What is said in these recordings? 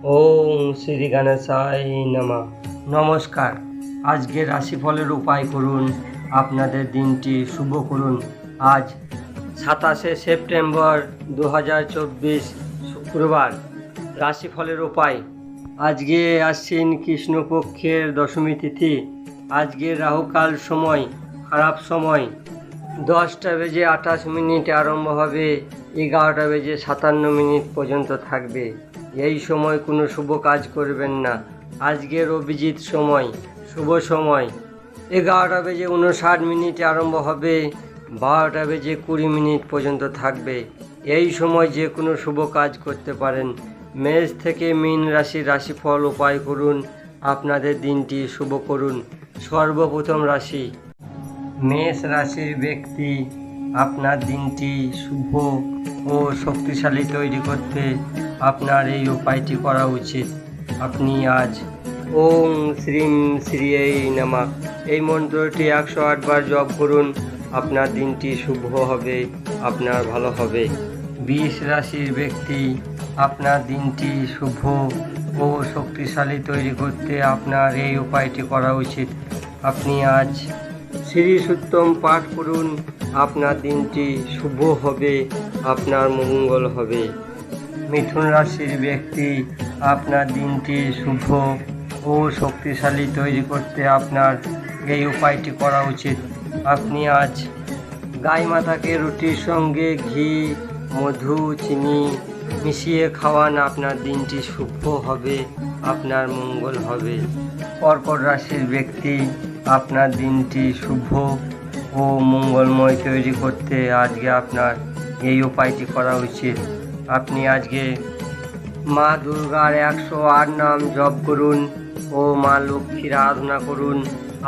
ওম শ্রী গণেশায় নমঃ। নমস্কার। আজকে রাশিফলের উপায় করুন, আপনাদের দিনটি শুভ করুন। আজ 27শে সেপ্টেম্বর 2024 শুক্রবার। রাশিফলের উপায়। আজকে আশ্বিন কৃষ্ণপক্ষের দশমী তিথি। আজকে রাহুকাল সময়, খারাপ সময় 10:28 আরম্ভ হবে, 11:57 পর্যন্ত থাকবে। এই সময় কোনো শুভ কাজ করবেন না। আজকের অভিজিৎ সময়, শুভ সময় 11:59 আরম্ভ হবে, 12:20 পর্যন্ত থাকবে। এই সময় যে কোনো শুভ কাজ করতে পারেন। মেষ থেকে মীন রাশির রাশিফল উপায় করুন, আপনাদের দিনটি শুভ করুন। সর্বপ্রথম রাশি মেষ রাশির ব্যক্তি, আপনার দিনটি শুভ ও শক্তিশালী তৈরি করতে আপনার এই উপায়টি করা উচিত। আপনি আজ ওং শ্রীম শ্রীয়ে নমঃ এই মন্ত্রটি 108 বার জপ করুন। আপনার দিনটি শুভ হবে, আপনার ভালো হবে। বৃষ রাশির ব্যক্তি, আপনার দিনটি শুভ ও শক্তিশালী তৈরি করতে আপনার এই উপায়টি করা উচিত। আপনি আজ শ্রী সূক্তম পাঠ করুন। আপনার দিনটি শুভ হবে, আপনার মঙ্গল হবে। মিথুন রাশির ব্যক্তি, আপনার দিনটি শুভ ও শক্তিশালী তৈরি করতে আপনার এই উপায়টি করা উচিত। আপনি আজ গাই মাতাকে রুটির সঙ্গে ঘি, মধু, চিনি মিশিয়ে খাওয়ান। আপনার দিনটি শুভ হবে, আপনার মঙ্গল হবে। কর্কট রাশির ব্যক্তি, আপনার দিনটি শুভ ও মঙ্গলময় তৈরি করতে আজকে আপনার এই উপায়টি করা উচিত। আপনি আজকে মা দুর্গার 108 নাম জপ করুন ও মা লক্ষ্মীর আরাধনা করুন।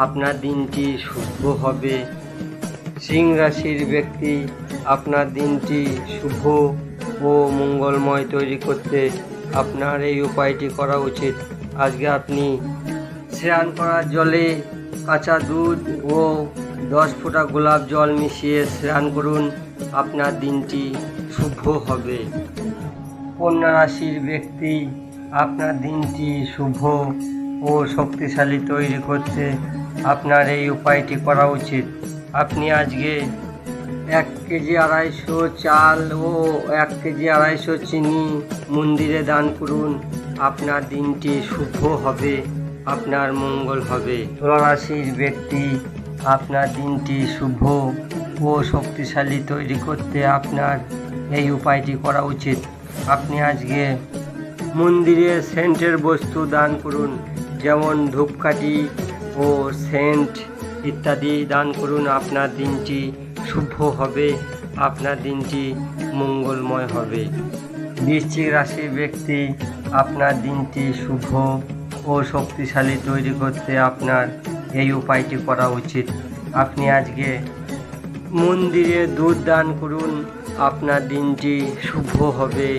আপনার দিনটি শুভ হবে। সিংহ রাশির ব্যক্তি, আপনার দিনটি শুভ ও মঙ্গলময় তৈরি করতে আপনার এই উপায়টি করা উচিত। আজকে আপনি স্নান করার জলে কাঁচা দুধ ও 10 ফোঁটা গোলাপ জল মিশিয়ে স্নান করুন। আপনার দিনটি শুভ হবে। কন্যা রাশির ব্যক্তি, আপনার দিনটি শুভ ও শক্তিশালী তৈরি করতে আপনার এই উপায়টি করা উচিত। আপনি আজকে 1 কেজি 250 চাল ও 1 কেজি 250 চিনি মন্দিরে দান করুন। আপনার দিনটি শুভ হবে, আপনার মঙ্গল হবে। তুলা রাশির ব্যক্তি, আপনার দিনটি শুভ ও শক্তিশালী তৈরি করতে আপনার এই উপায়টি করা উচিত। আপনি আজকে মন্দিরে সেন্টের বস্তু দান করুন, যেমন ধূপকাঠি ও সেন্ট ইত্যাদি দান করুন। আপনার দিনটি শুভ হবে, আপনার দিনটি মঙ্গলময় হবে। বৃশ্চিক রাশির ব্যক্তি, আপনার দিনটি শুভ ও শক্তিশালী তৈরি করতে আপনার এই উপায়টি করা উচিত। আপনি আজকে মন্দিরে দুধ দান করুন। আপনার দিনটি শুভ হবে,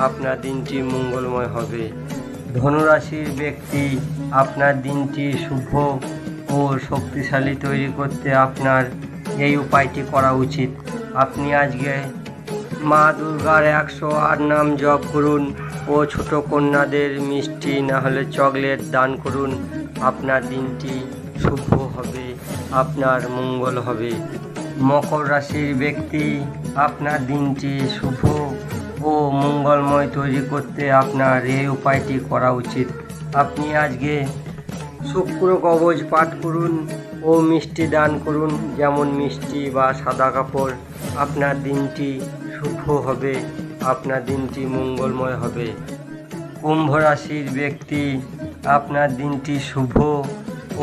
আপনার দিনটি মঙ্গলময় হবে। ধনুরাশির ব্যক্তি, আপনার দিনটি শুভ ও শক্তিশালী তৈরি করতে আপনার এই উপায়টি করা উচিত। আপনি আজকে মা দুর্গার 108 নাম জপ করুন ও ছোট কন্যাদের মিষ্টি না হলে চকলেট দান করুন। আপনার দিনটি শুভ হবে, আপনার মঙ্গল হবে। মকর রাশির ব্যক্তি, আপনার দিনটি শুভ ও মঙ্গলময় তৈরি করতে আপনার এই উপায়টি করা উচিত। আপনি আজকে শুক্র কবচ পাঠ করুন ও মিষ্টি দান করুন, যেমন মিষ্টি বা সাদা কাপড়। আপনার দিনটি শুভ হবে, আপনার দিনটি মঙ্গলময় হবে। কুম্ভ রাশির ব্যক্তি, আপনার দিনটি শুভ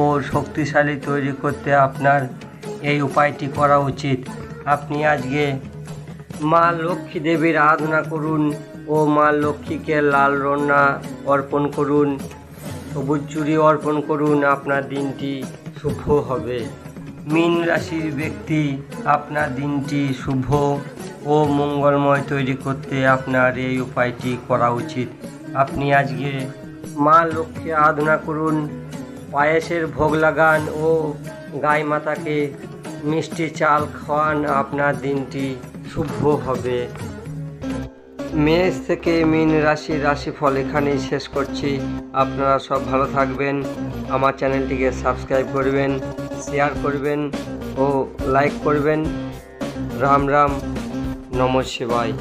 ও শক্তিশালী তৈরি করতে আপনার এই উপায়টি করা উচিত। আপনি আজকে মা লক্ষ্মী দেবীর আরাধনা করুন ও মা লক্ষ্মীকে লাল রন্না অর্পণ করুন, সবুজ চুড়ি অর্পণ করুন। আপনার দিনটি শুভ হবে। মীন রাশির ব্যক্তি, আপনার দিনটি শুভ ও মঙ্গলময় তৈরি করতে আপনার এই উপায়টি করা উচিত। আপনি আজকে মা লক্ষ্মী আরাধনা করুন, পায়েসের ভোগ লাগান ও গাই মাতাকে মিষ্টি চাল খাওয়ান। আপনার দিনটি শুভ হবে। মেষ থেকে মীন রাশির রাশিফল এখানেই শেষ করছি। আপনারা সব ভালো থাকবেন। আমার চ্যানেলটিকে সাবস্ক্রাইব করবেন, শেয়ার করবেন ও লাইক করবেন। রাম রাম, নমঃ শিবায়।